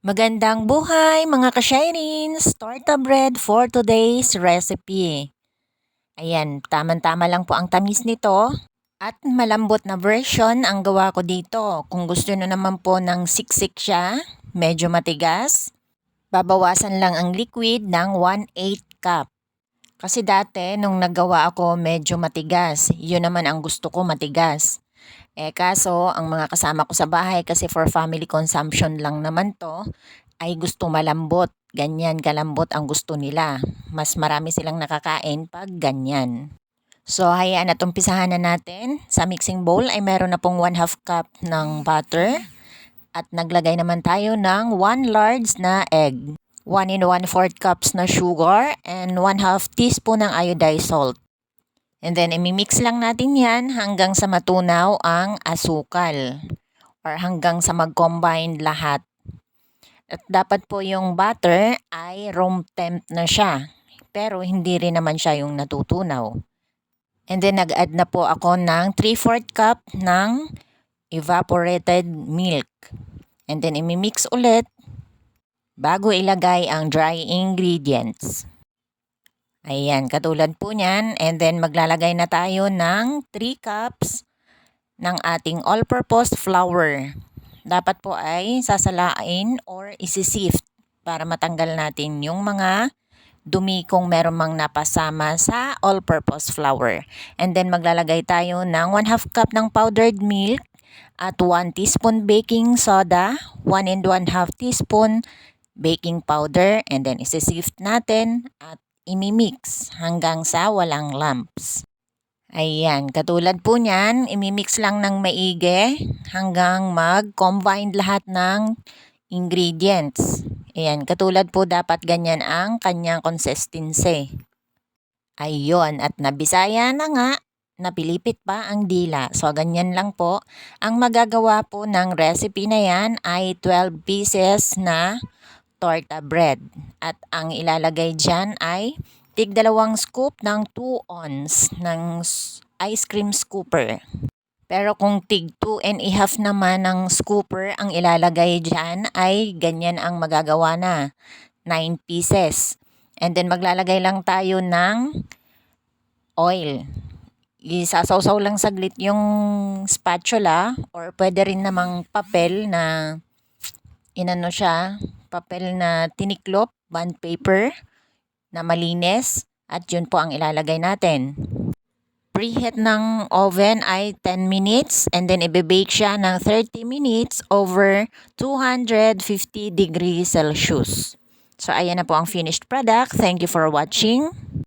Magandang buhay mga ka-Shirins! Torta bread for today's recipe. Ayan, tamang-tama lang po ang tamis nito. At malambot na version ang gawa ko dito. Kung gusto nyo naman po ng siksik siya, medyo matigas, babawasan lang ang liquid ng 1/8 cup. Kasi dati nung naggawa ako medyo matigas. Yun naman ang gusto ko, matigas. Kaso ang mga kasama ko sa bahay kasi for family consumption lang naman to, ay gusto malambot. Ganyan kalambot ang gusto nila. Mas marami silang nakakain pag ganyan. So hayaan at umpisahan na natin. Sa mixing bowl ay meron na pong 1/2 cup ng butter. At naglagay naman tayo ng 1 large na egg. 1 1/4 cups na sugar and 1/2 teaspoon ng iodized salt. And then, imimix lang natin yan hanggang sa matunaw ang asukal or hanggang sa mag-combine lahat. At dapat po yung butter ay room temp na siya. Pero hindi rin naman siya yung natutunaw. And then, nag-add na po ako ng 3/4 cup ng evaporated milk. And then, imimix ulit bago ilagay ang dry ingredients. Ayan, katulad po niyan. And then maglalagay na tayo ng 3 cups ng ating all-purpose flour. Dapat po ay sasalain or isisift para matanggal natin yung mga dumi kung meron mang napasama sa all-purpose flour. And then maglalagay tayo ng 1/2 cup ng powdered milk at 1 teaspoon baking soda, 1 1/2 teaspoon baking powder, and then isisift natin at imimix hanggang sa walang lumps. Ayan, katulad po niyan, imimix lang ng maigi hanggang mag-combine lahat ng ingredients. Ayan, katulad po dapat ganyan ang kanyang consistency. Ayun, at nabisaya na nga, napilipit pa ang dila. So, ganyan lang po. Ang magagawa po ng recipe na yan ay 12 pieces na torta bread. At ang ilalagay dyan ay tig 2 scoop ng 2 ounce ng ice cream scooper. Pero kung tig 2 1/2 naman ng scooper ang ilalagay dyan ay ganyan ang magagawa na. 9 pieces. And then maglalagay lang tayo ng oil. Isasawsaw lang saglit yung spatula or pwede rin namang papel na inano siya, papel na tiniklop, bond paper na malinis, at yun po ang ilalagay natin. Preheat ng oven ay 10 minutes and then ibe-bake siya ng 30 minutes over 250 degrees Celsius. So ayan na po ang finished product. Thank you for watching.